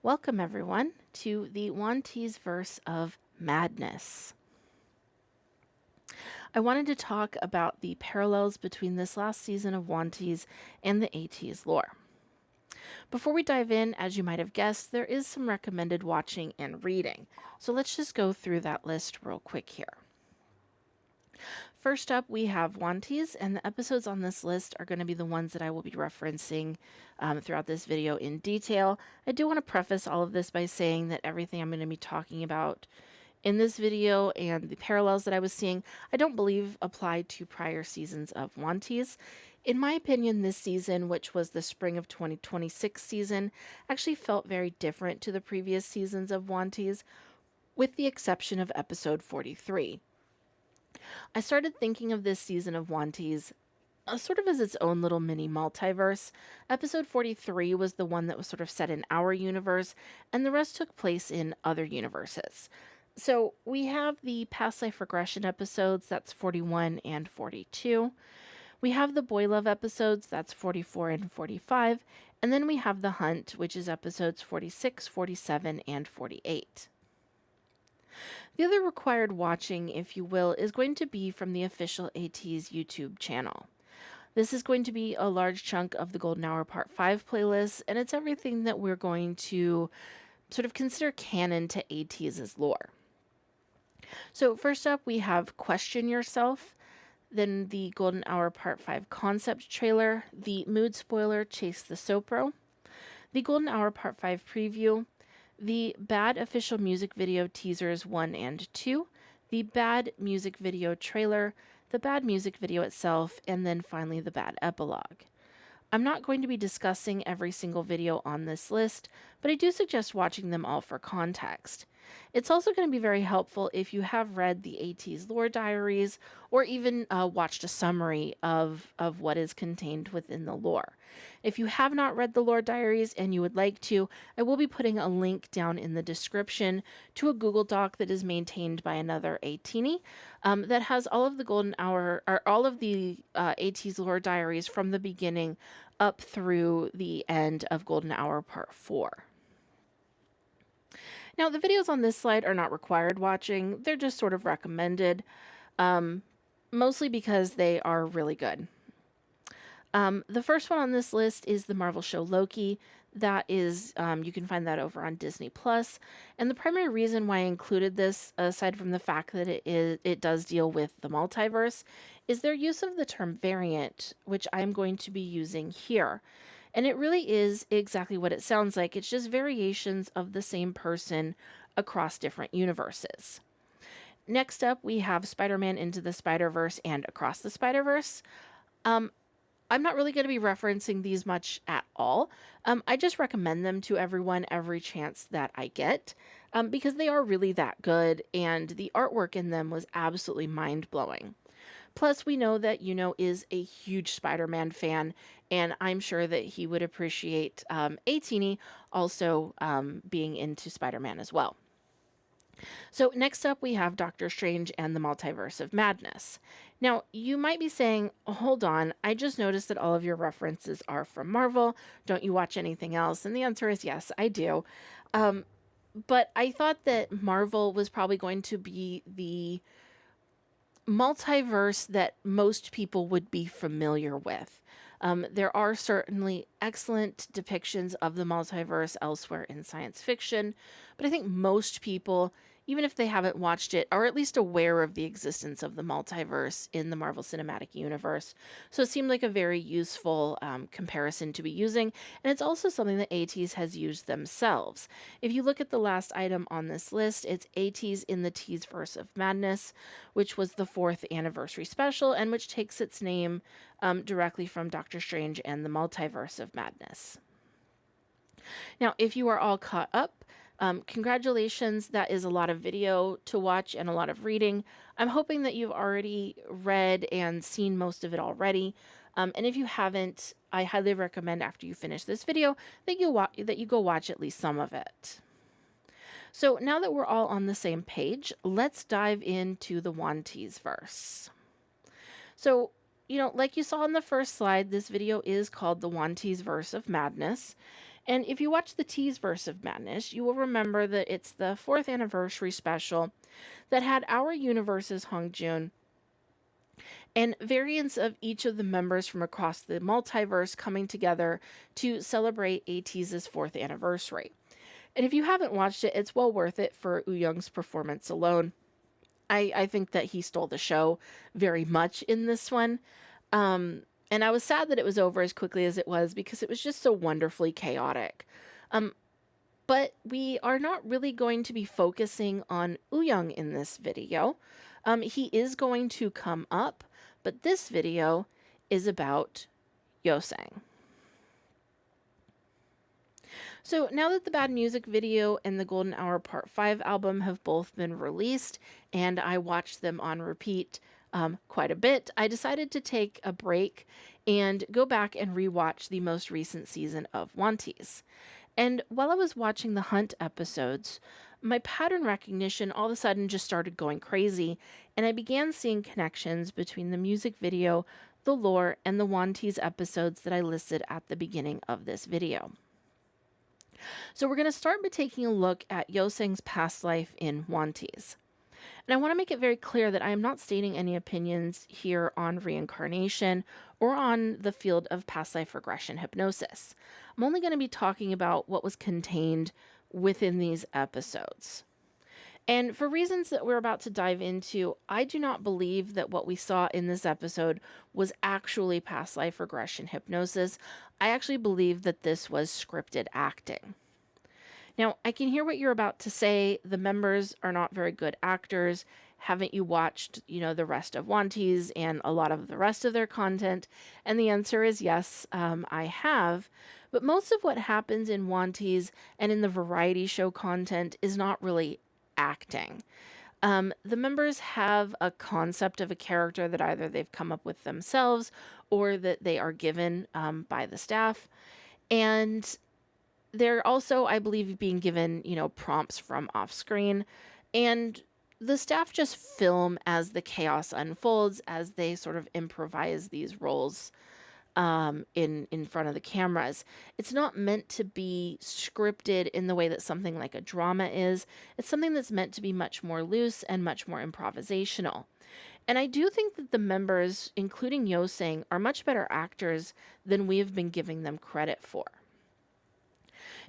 Welcome, everyone, to the Wanteezverse of madness. I wanted to talk about the parallels between this last season of Wanteez and the Ateez lore. Before we dive in, as you might have guessed, there is some recommended watching and reading. So let's just go through that list real quick here. First up, we have Wanteez, and the episodes on this list are going to be the ones that I will be referencing throughout this video in detail. I do want to preface all of this by saying that everything I'm going to be talking about in this video and the parallels that I was seeing, I don't believe applied to prior seasons of Wanteez. In my opinion, this season, which was the spring of 2026 season, actually felt very different to the previous seasons of Wanteez, with the exception of episode 43. I started thinking of this season of Wanteez sort of as its own little mini multiverse. Episode 43 was the one that was sort of set in our universe, and the rest took place in other universes. So we have the past life regression episodes, that's 41 and 42. We have the boy love episodes, that's 44 and 45. And then we have the hunt, which is episodes 46, 47, and 48. The other required watching, if you will, is going to be from the official Ateez YouTube channel. This is going to be a large chunk of the Golden Hour Part 5 playlist, and it's everything that we're going to sort of consider canon to Ateez's lore. So first up, we have Question Yourself, then the Golden Hour Part 5 concept trailer, the mood spoiler Chase the Sopro, the Golden Hour Part 5 preview, the bad official music video teasers 1 and 2, the bad music video trailer, the bad music video itself, and then finally the bad epilogue. I'm not going to be discussing every single video on this list, but I do suggest watching them all for context. It's also going to be very helpful if you have read the Ateez lore diaries or even watched a summary of what is contained within the lore. If you have not read the lore diaries and you would like to, I will be putting a link down in the description to a Google Doc that is maintained by another Atiny that has all of the Golden Hour, or all of the Ateez lore diaries from the beginning up through the end of Golden Hour Part 4. Now, the videos on this slide are not required watching. They're just sort of recommended, mostly because they are really good. The first one on this list is the Marvel show Loki. That is, you can find that over on Disney+. And the primary reason why I included this, aside from the fact that it does deal with the multiverse, is their use of the term variant, which I'm going to be using here. And it really is exactly what it sounds like. It's just variations of the same person across different universes. Next up, we have Spider-Man Into the Spider-Verse and Across the Spider-Verse. I'm not really going to be referencing these much at all. I just recommend them to everyone every chance that I get because they are really that good, and the artwork in them was absolutely mind-blowing. Plus, we know that Yuno is a huge Spider-Man fan, and I'm sure that he would appreciate Atiny also being into Spider-Man as well. So next up, we have Doctor Strange and the Multiverse of Madness. Now, you might be saying, hold on, I just noticed that all of your references are from Marvel. Don't you watch anything else? And the answer is yes, I do. But I thought that Marvel was probably going to be the multiverse that most people would be familiar with. There are certainly excellent depictions of the multiverse elsewhere in science fiction, but I think most people, even if they haven't watched it, are at least aware of the existence of the multiverse in the Marvel Cinematic Universe. So it seemed like a very useful comparison to be using, and it's also something that Ateez has used themselves. If you look at the last item on this list, it's Ateez in the Wanteezverse of Madness, which was the 4th anniversary special, and which takes its name directly from Doctor Strange and the Multiverse of Madness. Now, if you are all caught up, congratulations. That is a lot of video to watch and a lot of reading. I'm hoping that you've already read and seen most of it already. And if you haven't, I highly recommend after you finish this video that you go watch at least some of it. So now that we're all on the same page, let's dive into the Wanteezverse. So, like you saw on the first slide, this video is called the Wanteezverse of Madness. And if you watch the Wanteezverse of Madness, you will remember that it's the 4th anniversary special that had our universe's Hongjun and variants of each of the members from across the multiverse coming together to celebrate Ateez's 4th anniversary. And if you haven't watched it, it's well worth it for Young's performance alone. I think that he stole the show very much in this one. And I was sad that it was over as quickly as it was because it was just so wonderfully chaotic. But we are not really going to be focusing on Young in this video. He is going to come up, but this video is about Yeosang. So now that the Bad Music video and the Golden Hour Part 5 album have both been released, and I watched them on repeat quite a bit, I decided to take a break and go back and rewatch the most recent season of Wanteez. And while I was watching the Hunt episodes, my pattern recognition all of a sudden just started going crazy, and I began seeing connections between the music video, the lore, and the Wanteez episodes that I listed at the beginning of this video. So we're going to start by taking a look at Yeosang's past life in Wanteez. And I want to make it very clear that I am not stating any opinions here on reincarnation or on the field of past life regression hypnosis. I'm only going to be talking about what was contained within these episodes. And for reasons that we're about to dive into, I do not believe that what we saw in this episode was actually past life regression hypnosis. I actually believe that this was scripted acting. Now, I can hear what you're about to say. The members are not very good actors. Haven't you watched, the rest of Wanteez and a lot of the rest of their content? And the answer is yes, I have. But most of what happens in Wanteez and in the variety show content is not really acting. The members have a concept of a character that either they've come up with themselves or that they are given by the staff. And they're also, I believe, being given, prompts from off screen. And the staff just film as the chaos unfolds, as they sort of improvise these roles in front of the cameras. It's not meant to be scripted in the way that something like a drama is. It's something that's meant to be much more loose and much more improvisational. And I do think that the members, including Yeosang, are much better actors than we have been giving them credit for.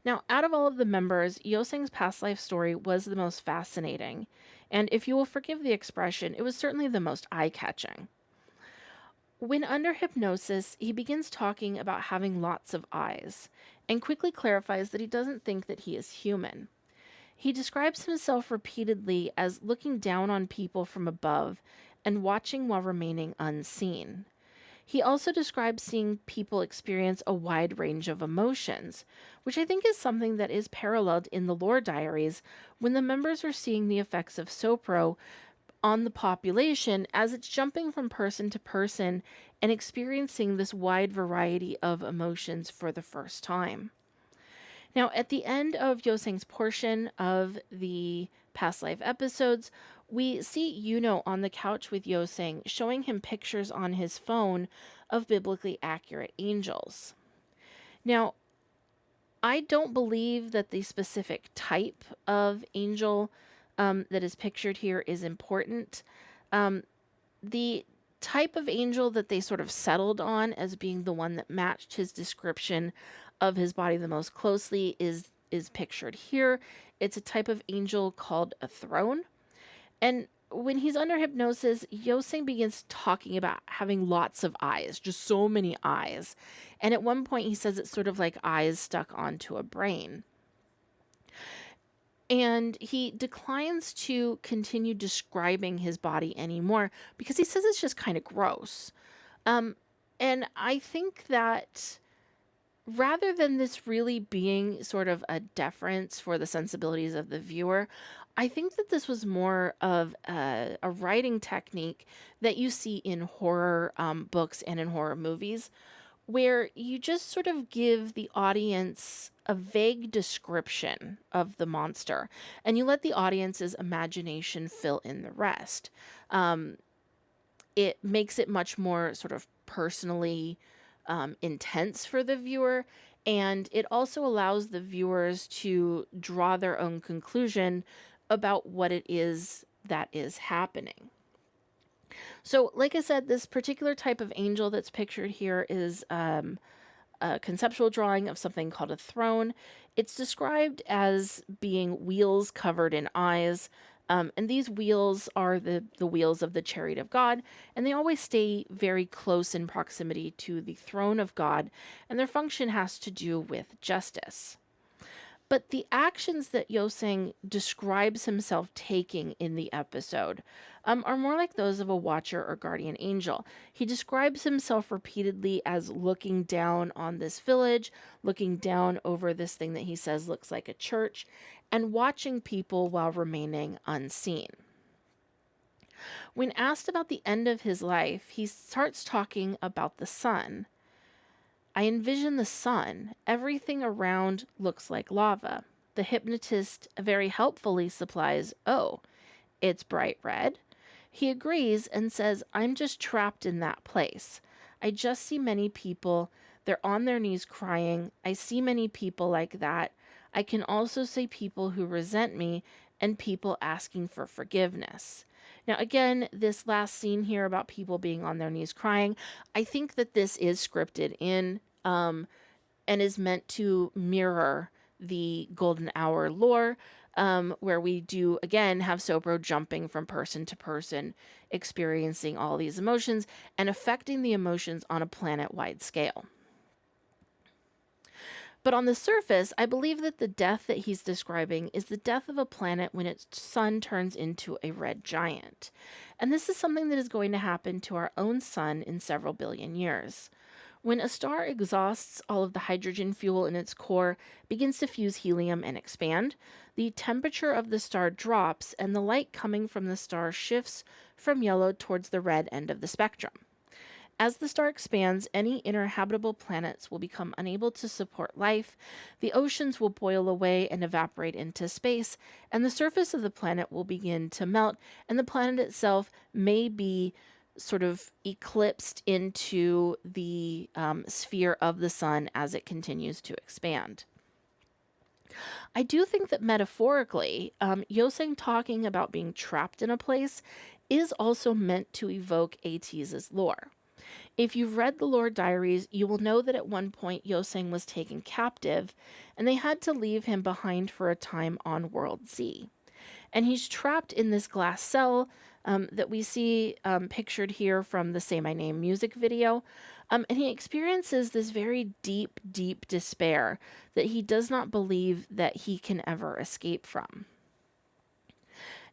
Now, out of all of the members, Yeosang's past life story was the most fascinating. And if you will forgive the expression, it was certainly the most eye-catching. When under hypnosis, he begins talking about having lots of eyes, and quickly clarifies that he doesn't think that he is human. He describes himself repeatedly as looking down on people from above and watching while remaining unseen. He also describes seeing people experience a wide range of emotions, which I think is something that is paralleled in the lore diaries when the members are seeing the effects of Sopro on the population as it's jumping from person to person and experiencing this wide variety of emotions for the first time. Now, at the end of Yeosang's portion of the past life episodes, we see Yuno on the couch with Yeosang, showing him pictures on his phone of biblically accurate angels. Now, I don't believe that the specific type of angel that is pictured here is important. The type of angel that they sort of settled on as being the one that matched his description of his body the most closely is pictured here. It's a type of angel called a throne. And when he's under hypnosis, Yeosang begins talking about having lots of eyes, just so many eyes. And at one point he says it's sort of like eyes stuck onto a brain. And he declines to continue describing his body anymore because he says it's just kind of gross. And I think that rather than this really being sort of a deference for the sensibilities of the viewer, I think that this was more of a writing technique that you see in horror books and in horror movies, where you just sort of give the audience a vague description of the monster, and you let the audience's imagination fill in the rest. It makes it much more sort of personally intense for the viewer, And it also allows the viewers to draw their own conclusion about what it is that is happening. So, like I said, this particular type of angel that's pictured here is a conceptual drawing of something called a throne. It's described as being wheels covered in eyes. And these wheels are the wheels of the chariot of God, and they always stay very close in proximity to the throne of God, and their function has to do with justice. But the actions that Yeosang describes himself taking in the episode are more like those of a watcher or guardian angel. He describes himself repeatedly as looking down on this village, looking down over this thing that he says looks like a church, and watching people while remaining unseen. When asked about the end of his life, he starts talking about the sun. I envision the sun. Everything around looks like lava. The hypnotist very helpfully supplies, "Oh, it's bright red." He agrees and says, "I'm just trapped in that place. I just see many people. They're on their knees crying. I see many people like that. I can also see people who resent me and people asking for forgiveness." Now, again, this last scene here about people being on their knees crying, I think that this is scripted in and is meant to mirror the Golden Hour lore, where we do, again, have Sopro jumping from person to person, experiencing all these emotions and affecting the emotions on a planet-wide scale. But on the surface, I believe that the death that he's describing is the death of a planet when its sun turns into a red giant. And this is something that is going to happen to our own sun in several billion years. When a star exhausts all of the hydrogen fuel in its core, begins to fuse helium and expand, the temperature of the star drops and the light coming from the star shifts from yellow towards the red end of the spectrum. As the star expands, any inner habitable planets will become unable to support life, the oceans will boil away and evaporate into space, and the surface of the planet will begin to melt, and the planet itself may be sort of eclipsed into the sphere of the sun as it continues to expand. I do think that metaphorically, Yeosang talking about being trapped in a place is also meant to evoke Ateez's lore. If you've read the Lore Diaries, you will know that at one point Yeosang was taken captive, and they had to leave him behind for a time on World Z. And he's trapped in this glass cell that we see pictured here from the Say My Name music video. And he experiences this very deep, deep despair that he does not believe that he can ever escape from.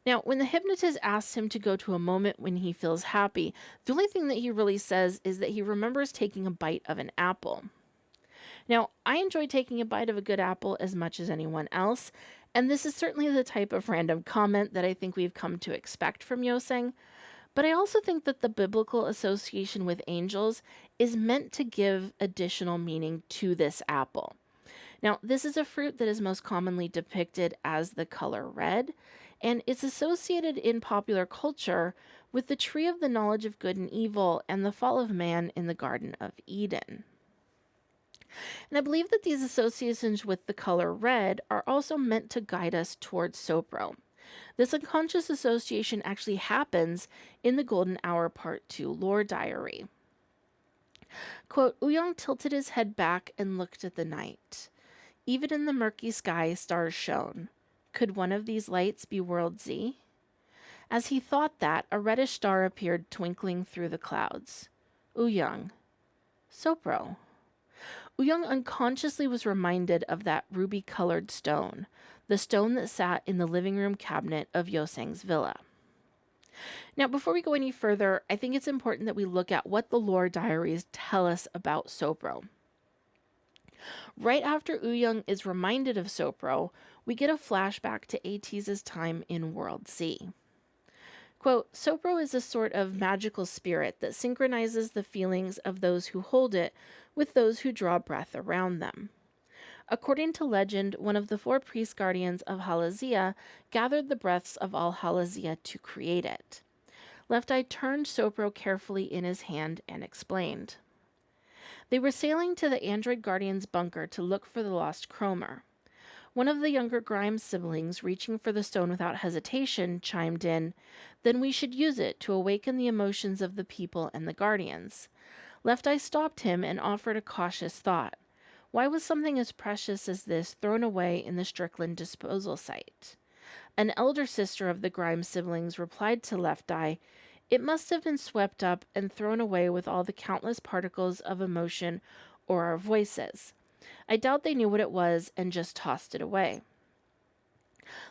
Now, when the hypnotist asks him to go to a moment when he feels happy, the only thing that he really says is that he remembers taking a bite of an apple. Now, I enjoy taking a bite of a good apple as much as anyone else, and this is certainly the type of random comment that I think we've come to expect from Yeosang, but I also think that the biblical association with angels is meant to give additional meaning to this apple. Now, this is a fruit that is most commonly depicted as the color red, and it's associated in popular culture with the tree of the knowledge of good and evil and the fall of man in the Garden of Eden. And I believe that these associations with the color red are also meant to guide us towards Sopro. This unconscious association actually happens in the Golden Hour Part 2 lore diary. Quote, Uyong tilted his head back and looked at the night. Even in the murky sky, stars shone. Could one of these lights be World Z? As he thought that, a reddish star appeared twinkling through the clouds. Uyong. Sopro. Uyong unconsciously was reminded of that ruby-colored stone, the stone that sat in the living room cabinet of Yeosang's villa. Now, before we go any further, I think it's important that we look at what the lore diaries tell us about Sopro. Right after Uyong is reminded of Sopro, we get a flashback to Ateez's time in World Z. Quote, Sopro is a sort of magical spirit that synchronizes the feelings of those who hold it with those who draw breath around them. According to legend, one of the 4 priest guardians of Halazia gathered the breaths of all Halazia to create it. Left Eye turned Sopro carefully in his hand and explained. They were sailing to the android guardian's bunker to look for the lost Cromer. One of the younger Grimes siblings, reaching for the stone without hesitation, chimed in, "Then we should use it to awaken the emotions of the people and the guardians." Left Eye stopped him and offered a cautious thought. Why was something as precious as this thrown away in the Strickland disposal site? An elder sister of the Grimes siblings replied to Left Eye, "It must have been swept up and thrown away with all the countless particles of emotion or our voices. I doubt they knew what it was and just tossed it away."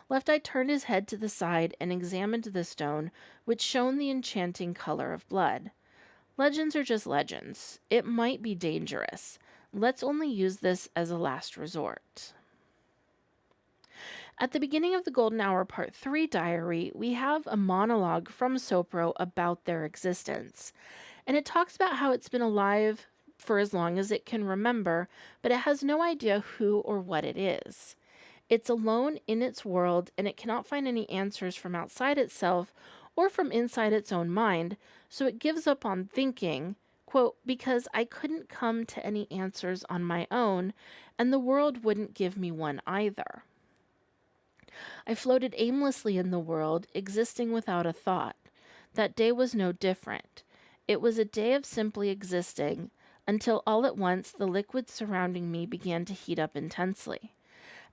Left Eye turned his head to the side and examined the stone, which shone the enchanting color of blood. "Legends are just legends. It might be dangerous. Let's only use this as a last resort." At the beginning of the Golden Hour Part 3 diary, we have a monologue from Sopro about their existence. And it talks about how it's been alive for as long as it can remember, but it has no idea who or what it is. It's alone in its world, and it cannot find any answers from outside itself or from inside its own mind, so it gives up on thinking, quote, "because I couldn't come to any answers on my own, and the world wouldn't give me one either. I floated aimlessly in the world, existing without a thought. That day was no different. It was a day of simply existing, until all at once the liquid surrounding me began to heat up intensely.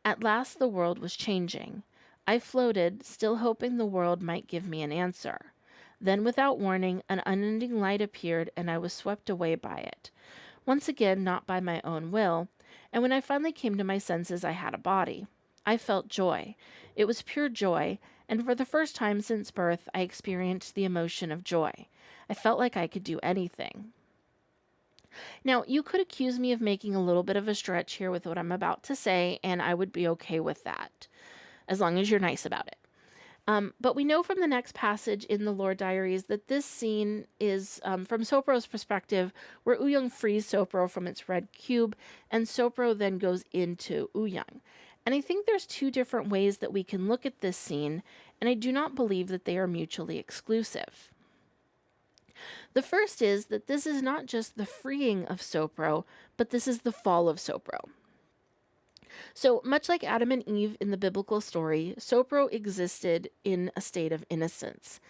At last the world was changing. I floated, still hoping the world might give me an answer. Then, without warning, an unending light appeared, and I was swept away by it. Once again, not by my own will, and when I finally came to my senses, I had a body. I felt joy. It was pure joy, and for the first time since birth, I experienced the emotion of joy. I felt like I could do anything." Now, you could accuse me of making a little bit of a stretch here with what I'm about to say, and I would be okay with that, as long as you're nice about it. But we know from the next passage in the Lore Diaries that this scene is, from Sopro's perspective, where Ouyang frees Sopro from its red cube, and Sopro then goes into Ouyang. And I think there's two different ways that we can look at this scene, and I do not believe that they are mutually exclusive. The first is that this is not just the freeing of Sopro, but this is the fall of Sopro. So, much like Adam and Eve in the biblical story, Sopro existed in a state of innocence.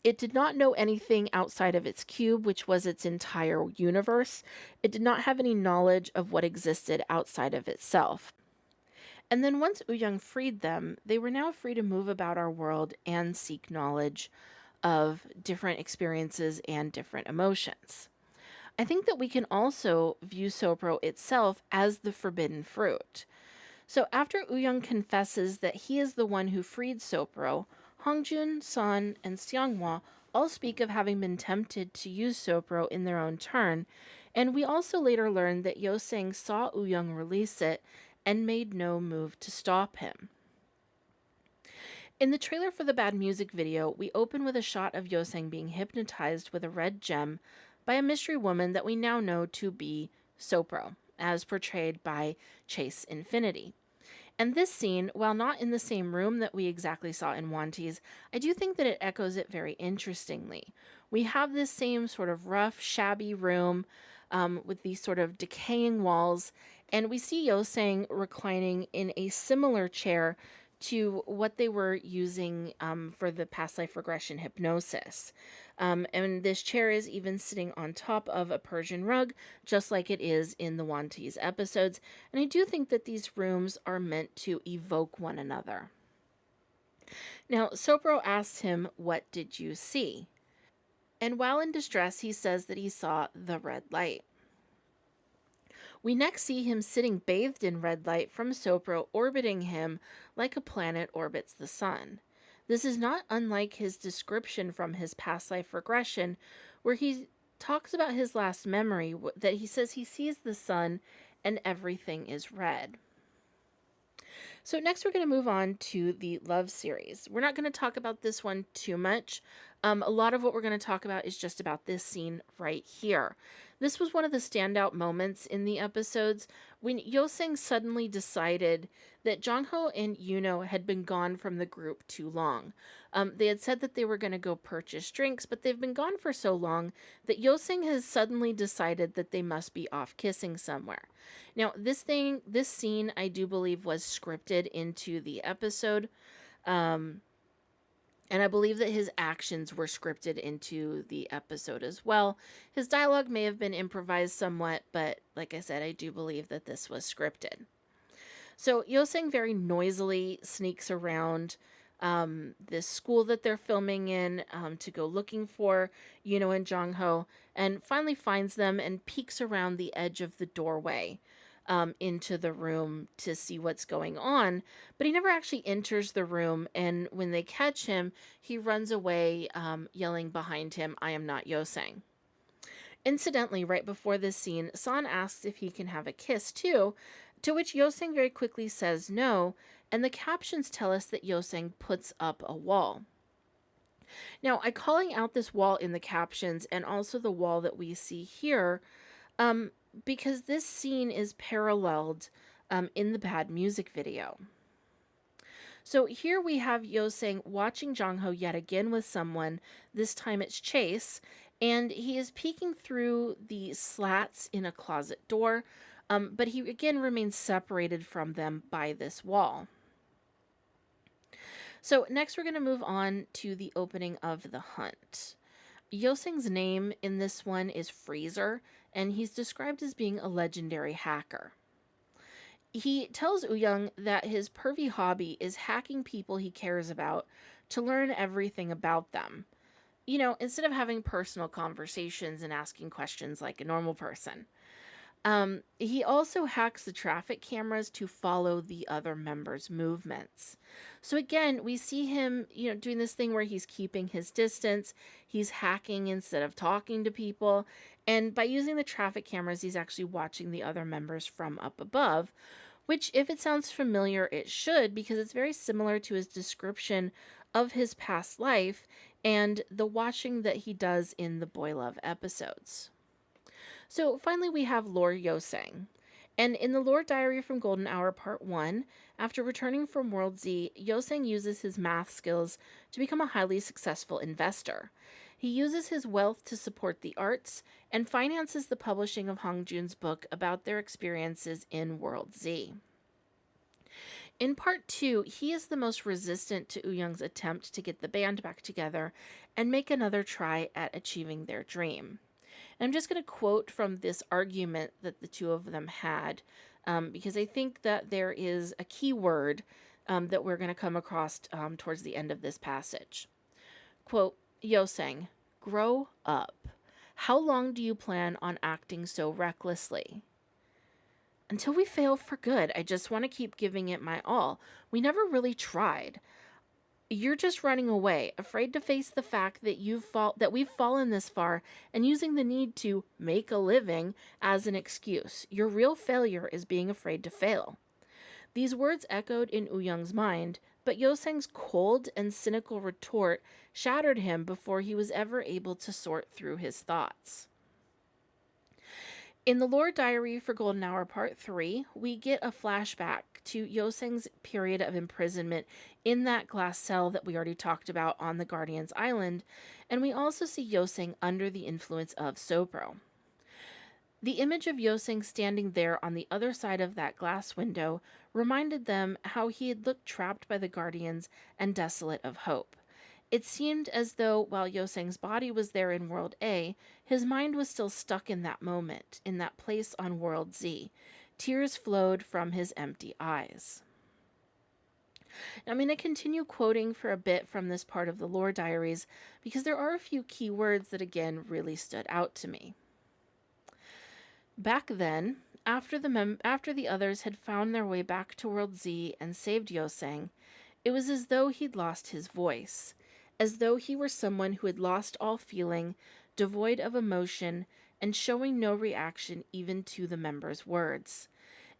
It did not know anything outside of its cube, which was its entire universe. It did not have any knowledge of what existed outside of itself. And then once Ouyang freed them, they were now free to move about our world and seek knowledge of different experiences and different emotions. I think that we can also view Sopro itself as the forbidden fruit. So after Ouyang confesses that he is the one who freed Sopro, Hongjun, San, and Xianghua all speak of having been tempted to use Sopro in their own turn, and we also later learn that Yeosang saw Ouyang release it and made no move to stop him. In the trailer for the Bad Music video, we open with a shot of Yeosang being hypnotized with a red gem by a mystery woman that we now know to be Sopro, as portrayed by Chase Infinity. And this scene, while not in the same room that we exactly saw in Wanteez, I do think that it echoes it very interestingly. We have this same sort of rough, shabby room with these sort of decaying walls, and we see Yeosang reclining in a similar chair to what they were using for the past life regression hypnosis. And this chair is even sitting on top of a Persian rug, just like it is in the Wanteez episodes. And I do think that these rooms are meant to evoke one another. Now, Sopro asks him, "What did you see?" And while in distress, he says that he saw the red light. We next see him sitting bathed in red light from Sopro, orbiting him like a planet orbits the sun. This is not unlike his description from his past life regression, where he talks about his last memory, that he says he sees the sun and everything is red. So next we're going to move on to the love series. We're not going to talk about this one too much, A lot of what we're going to talk about is just about this scene right here. This was one of the standout moments in the episodes when Yeosang suddenly decided that Jongho and Yuno had been gone from the group too long. They had said that they were going to go purchase drinks, but they've been gone for so long that Yeosang has suddenly decided that they must be off kissing somewhere. Now, this scene, I do believe was scripted into the episode. And I believe that his actions were scripted into the episode as well. His dialogue may have been improvised somewhat, but like I said, I do believe that this was scripted. So Yeosang very noisily sneaks around this school that they're filming in to go looking for Yuno and Jongho, and finally finds them and peeks around the edge of the doorway into the room to see what's going on, but he never actually enters the room, and when they catch him, he runs away, yelling behind him, "I am not Yeosang." Incidentally, right before this scene, San asks if he can have a kiss too, to which Yeosang very quickly says no, and the captions tell us that Yeosang puts up a wall. Now, I'm calling out this wall in the captions and also the wall that we see here, because this scene is paralleled in the Bad music video. So here we have Yeosang watching Jongho yet again with someone. This time it's Chase, and he is peeking through the slats in a closet door, but he again remains separated from them by this wall. So next we're going to move on to the opening of the hunt. Yeosang's name in this one is Freezer, and he's described as being a legendary hacker. He tells Uyang that his pervy hobby is hacking people he cares about to learn everything about them. You know, instead of having personal conversations and asking questions like a normal person. He also hacks the traffic cameras to follow the other members' movements. So again, we see him, doing this thing where he's keeping his distance. He's hacking instead of talking to people. And by using the traffic cameras, he's actually watching the other members from up above, which, if it sounds familiar, it should, because it's very similar to his description of his past life and the watching that he does in the Boy Love episodes. So finally we have Lord Yeosang. And in the Lore Diary from Golden Hour Part 1, after returning from World Z, Yeosang uses his math skills to become a highly successful investor. He uses his wealth to support the arts and finances the publishing of Hongjun's book about their experiences in World Z. In Part 2, he is the most resistant to Uyang's attempt to get the band back together and make another try at achieving their dream. And I'm just going to quote from this argument that the two of them had, because I think that there is a key word that we're going to come across towards the end of this passage. Quote, Yeosang, grow up. How long do you plan on acting so recklessly? Until we fail for good, I just want to keep giving it my all. We never really tried. You're just running away, afraid to face the fact that we've fallen this far and using the need to make a living as an excuse. Your real failure is being afraid to fail. These words echoed in Uyang's mind, but Yeosang's cold and cynical retort shattered him before he was ever able to sort through his thoughts. In the Lore Diary for Golden Hour Part 3, we get a flashback to Yeosang's period of imprisonment in that glass cell that we already talked about on the Guardian's Island, and we also see Yeosang under the influence of Sopro. The image of Yeosang standing there on the other side of that glass window reminded them how he had looked trapped by the Guardians and desolate of hope. It seemed as though, while Yeosang's body was there in World A, his mind was still stuck in that moment, in that place on World Z. Tears flowed from his empty eyes. Now, I'm going to continue quoting for a bit from this part of the Lore Diaries, because there are a few key words that, again, really stood out to me. Back then, after the others had found their way back to World Z and saved Yeosang, it was as though he'd lost his voice, as though he were someone who had lost all feeling, devoid of emotion, and showing no reaction even to the members' words.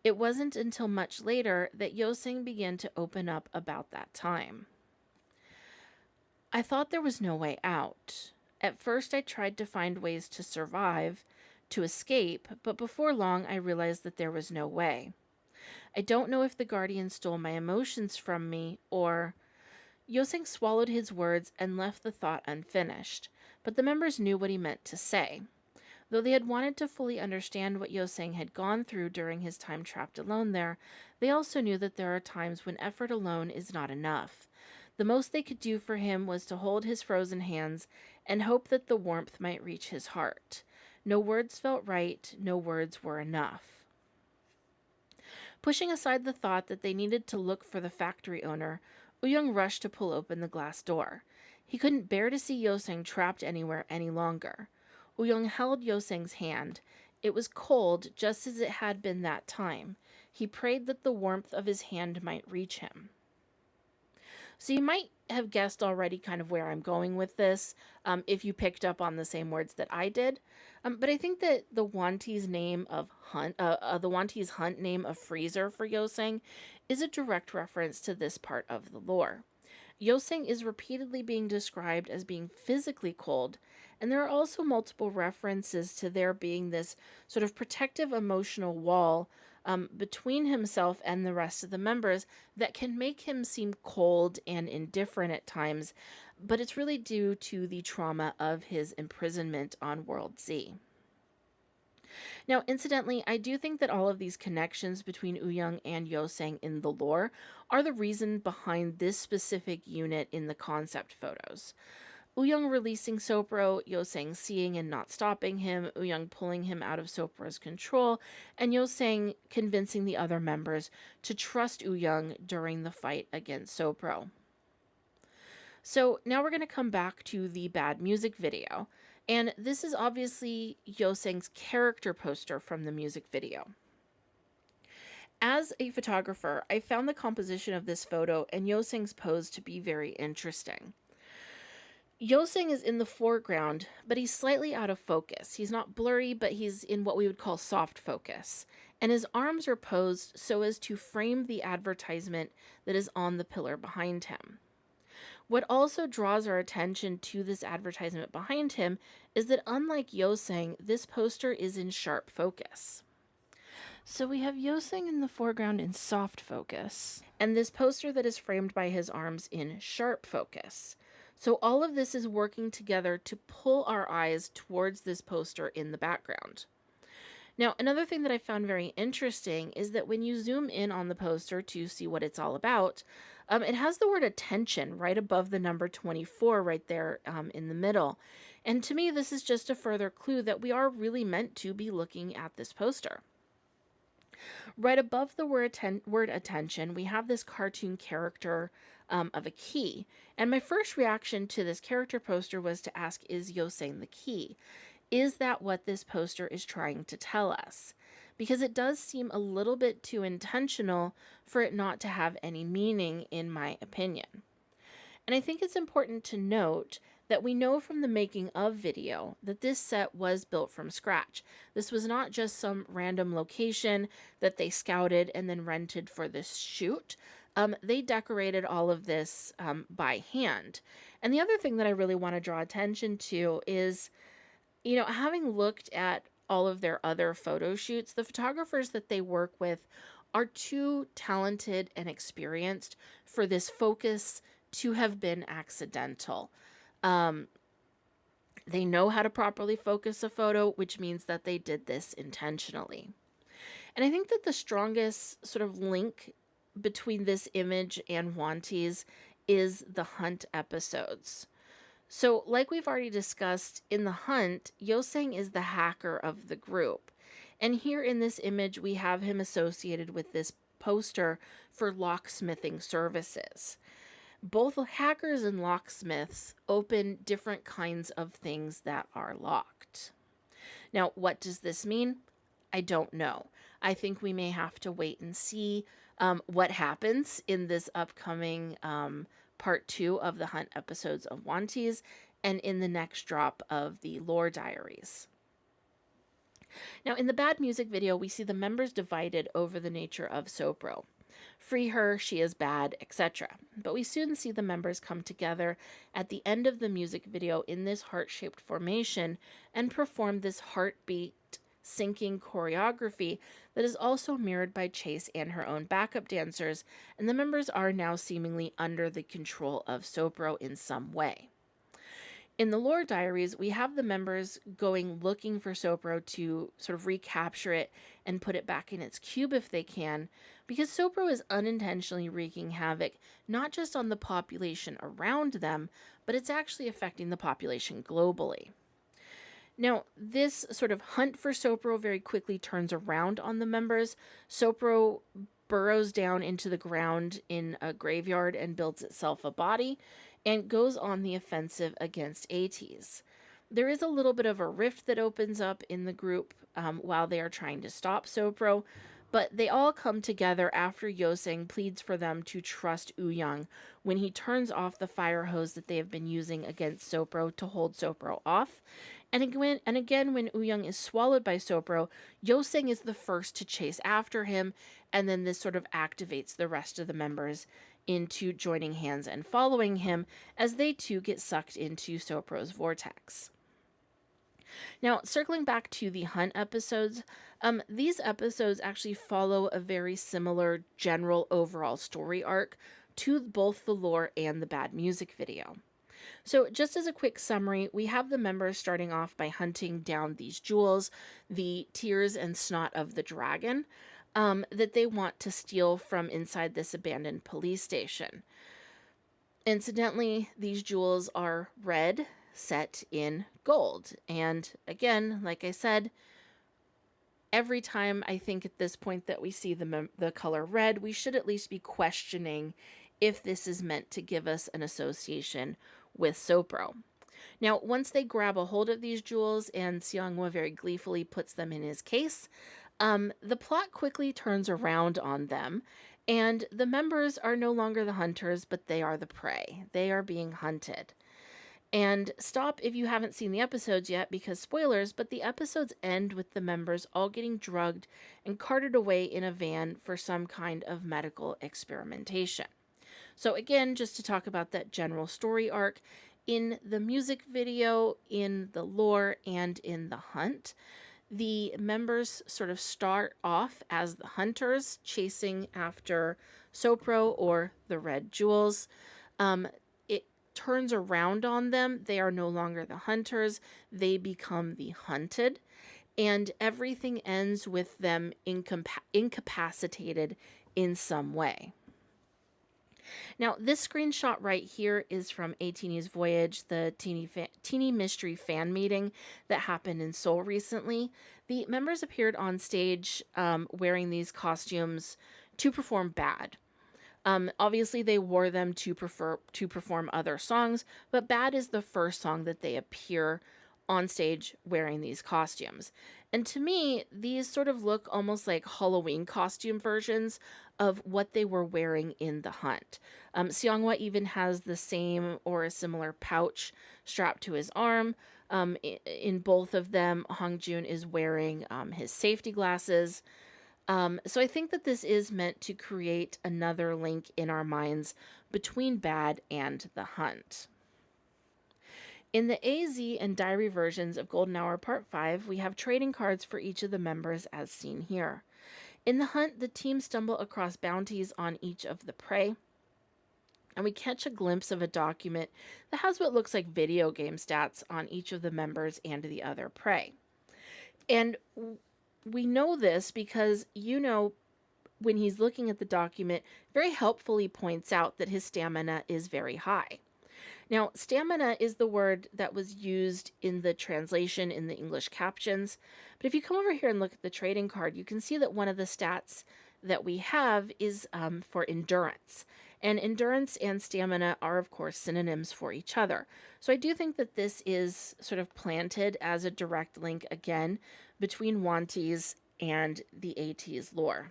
It wasn't until much later that Yeosang began to open up about that time. I thought there was no way out. At first, I tried to find ways to survive, to escape, but before long, I realized that there was no way. I don't know if the Guardian stole my emotions from me, or Yeosang swallowed his words and left the thought unfinished, but the members knew what he meant to say. Though they had wanted to fully understand what Yeosang had gone through during his time trapped alone there, they also knew that there are times when effort alone is not enough. The most they could do for him was to hold his frozen hands and hope that the warmth might reach his heart. No words felt right, no words were enough. Pushing aside the thought that they needed to look for the factory owner, Uyung rushed to pull open the glass door. He couldn't bear to see Yeosang trapped anywhere any longer. Uyung held Yeosang's hand. It was cold, just as it had been that time. He prayed that the warmth of his hand might reach him. So you might have guessed already kind of where I'm going with this, if you picked up on the same words that I did. But I think that the Wanteez hunt name of Freezer for Yeosang is a direct reference to this part of the lore. Yeosang is repeatedly being described as being physically cold, and there are also multiple references to there being this sort of protective emotional wall between himself and the rest of the members that can make him seem cold and indifferent at times, but it's really due to the trauma of his imprisonment on World Z. Now, incidentally, I do think that all of these connections between Uyung and Yeosang in the lore are the reason behind this specific unit in the concept photos. Uyung releasing Sopro, Yeosang seeing and not stopping him, Uyung pulling him out of Sopro's control, and Yeosang convincing the other members to trust Uyung during the fight against Sopro. So now we're going to come back to the bad music video, and this is obviously Yeosang's character poster from the music video. As a photographer, I found the composition of this photo and Yeosang's pose to be very interesting. Yeosang is in the foreground, but he's slightly out of focus. He's not blurry, but he's in what we would call soft focus. And his arms are posed so as to frame the advertisement that is on the pillar behind him. What also draws our attention to this advertisement behind him is that unlike Yeosang, this poster is in sharp focus. So we have Yeosang in the foreground in soft focus, and this poster that is framed by his arms in sharp focus. So all of this is working together to pull our eyes towards this poster in the background. Now, another thing that I found very interesting is that when you zoom in on the poster to see what it's all about, it has the word attention right above the number 24 right there in the middle. And to me, this is just a further clue that we are really meant to be looking at this poster. Right above the word attention, we have this cartoon character of a key. And my first reaction to this character poster was to ask, is Yeosang the key? Is that what this poster is trying to tell us? Because it does seem a little bit too intentional for it not to have any meaning, in my opinion. And I think it's important to note that we know from the making of video that this set was built from scratch. This was not just some random location that they scouted and then rented for this shoot. They decorated all of this by hand. And the other thing that I really want to draw attention to is, having looked at all of their other photo shoots, the photographers that they work with are too talented and experienced for this focus to have been accidental. They know how to properly focus a photo, which means that they did this intentionally. And I think that the strongest sort of link between this image and Wanteez is the Hunt episodes. So, like we've already discussed, in the Hunt, Yeosang is the hacker of the group. And here in this image, we have him associated with this poster for locksmithing services. Both hackers and locksmiths open different kinds of things that are locked. Now, what does this mean? I don't know. I think we may have to wait and see what happens in this upcoming part 2 of the Hunt episodes of Wanteez and in the next drop of the Lore Diaries. Now, in the bad music video, we see the members divided over the nature of Sopro. free her, she is bad, etc. But we soon see the members come together at the end of the music video in this heart-shaped formation and perform this heartbeat syncing choreography that is also mirrored by Chase and her own backup dancers, and the members are now seemingly under the control of Sopro in some way. In the lore diaries, we have the members going looking for Sopro to sort of recapture it and put it back in its cube if they can, because Sopro is unintentionally wreaking havoc not just on the population around them, but it's actually affecting the population globally. Now, this sort of hunt for Sopro very quickly turns around on the members. Sopro burrows down into the ground in a graveyard and builds itself a body, and goes on the offensive against Ateez. There is a little bit of a rift that opens up in the group while they are trying to stop Sopro, but they all come together after Yeosang pleads for them to trust Yeosang when he turns off the fire hose that they have been using against Sopro to hold Sopro off. And again, when Yeosang is swallowed by Sopro, Yeosang is the first to chase after him, and then this sort of activates the rest of the members into joining hands and following him as they too get sucked into Sopro's vortex. Now, circling back to the Hunt episodes, these episodes actually follow a very similar general overall story arc to both the lore and the bad music video. So just as a quick summary, we have the members starting off by hunting down these jewels, the tears and snot of the dragon, that they want to steal from inside this abandoned police station. Incidentally, these jewels are red, set in gold. And again, like I said, every time I think at this point that we see the color red, we should at least be questioning if this is meant to give us an association with Sopro. Now, once they grab a hold of these jewels and Seonghwa very gleefully puts them in his case, the plot quickly turns around on them, and the members are no longer the hunters, but they are the prey. They are being hunted. And stop if you haven't seen the episodes yet, because spoilers, but the episodes end with the members all getting drugged and carted away in a van for some kind of medical experimentation. So again, just to talk about that general story arc, in the music video, in the lore, and in the hunt, the members sort of start off as the hunters chasing after Sopro or the red jewels. It turns around on them. They are no longer the hunters. They become the hunted. And everything ends with them incapacitated in some way. Now, this screenshot right here is from Atiny's Voyage, the teeny mystery fan meeting that happened in Seoul recently. The members appeared on stage wearing these costumes to perform Bad. Obviously, they wore them to perform other songs, but Bad is the first song that they appear on stage wearing these costumes. And to me, these sort of look almost like Halloween costume versions of what they were wearing in the hunt. Seonghwa even has the same or a similar pouch strapped to his arm. In both of them, Hongjun is wearing his safety glasses. So I think that this is meant to create another link in our minds between Bad and the hunt. In the AZ and diary versions of Golden Hour Part 5, we have trading cards for each of the members as seen here. In the hunt, the team stumble across bounties on each of the prey, and we catch a glimpse of a document that has what looks like video game stats on each of the members and the other prey. And we know this because, when he's looking at the document, very helpfully points out that his stamina is very high. Now, stamina is the word that was used in the translation in the English captions, but if you come over here and look at the trading card, you can see that one of the stats that we have is for endurance. And endurance and stamina are, of course, synonyms for each other. So I do think that this is sort of planted as a direct link, again, between Wanteez and the Ateez lore.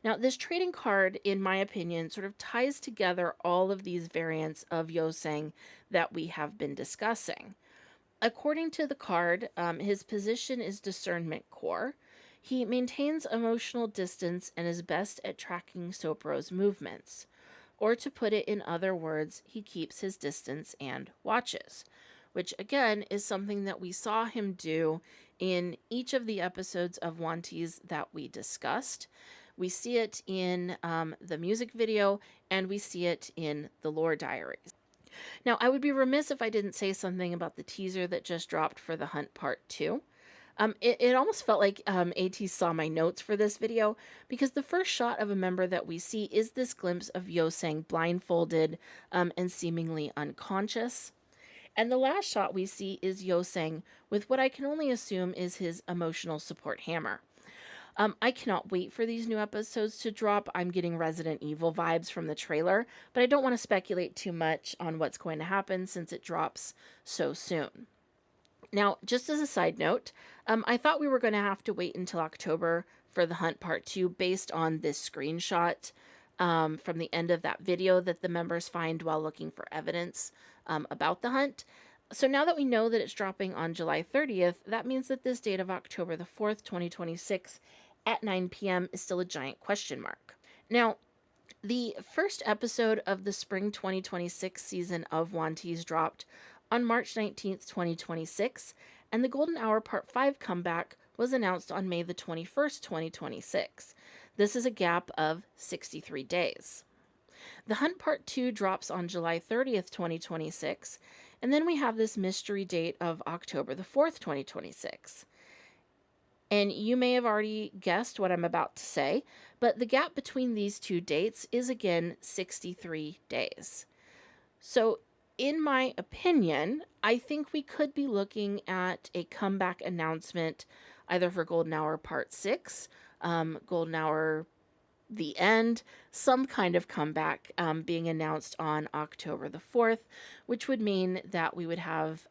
Now, this trading card, in my opinion, sort of ties together all of these variants of Yeosang that we have been discussing. According to the card, his position is Discernment Core. He maintains emotional distance and is best at tracking Sopro's movements. Or to put it in other words, he keeps his distance and watches, which again is something that we saw him do in each of the episodes of Wanteez that we discussed. We see it in the music video, and we see it in the lore diaries. Now, I would be remiss if I didn't say something about the teaser that just dropped for The Hunt Part 2. It almost felt like Ateez saw my notes for this video, because the first shot of a member that we see is this glimpse of Yeosang blindfolded and seemingly unconscious. And the last shot we see is Yeosang with what I can only assume is his emotional support hammer. I cannot wait for these new episodes to drop. I'm getting Resident Evil vibes from the trailer, but I don't want to speculate too much on what's going to happen since it drops so soon. Now, just as a side note, I thought we were going to have to wait until October for The Hunt Part 2 based on this screenshot from the end of that video that the members find while looking for evidence about the hunt. So now that we know that it's dropping on July 30th, that means that this date of October the 4th, 2026 at 9 p.m. is still a giant question mark. Now, the first episode of the spring 2026 season of Wanteez dropped on March 19th, 2026, and the Golden Hour Part 5 comeback was announced on May the 21st, 2026. This is a gap of 63 days. The Hunt Part 2 drops on July 30th, 2026, and then we have this mystery date of October the 4th, 2026. And you may have already guessed what I'm about to say, but the gap between these two dates is again 63 days. So, in my opinion, I think we could be looking at a comeback announcement either for Golden Hour Part 6, Golden Hour The End, some kind of comeback being announced on October the 4th, which would mean that we would have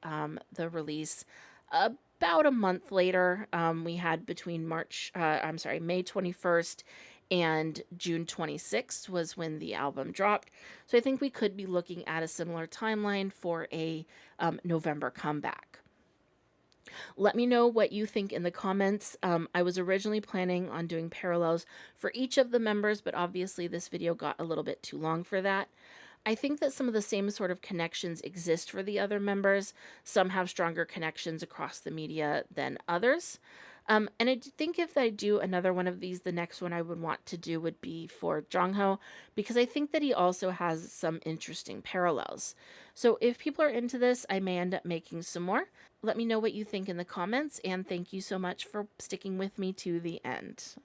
the release about a month later. We had between May 21st and June 26th was when the album dropped. So I think we could be looking at a similar timeline for a November comeback. Let me know what you think in the comments. I was originally planning on doing parallels for each of the members, but obviously this video got a little bit too long for that. I think that some of the same sort of connections exist for the other members. Some have stronger connections across the media than others. And I think if I do another one of these, the next one I would want to do would be for Jongho, because I think that he also has some interesting parallels. So if people are into this, I may end up making some more. Let me know what you think in the comments, and thank you so much for sticking with me to the end.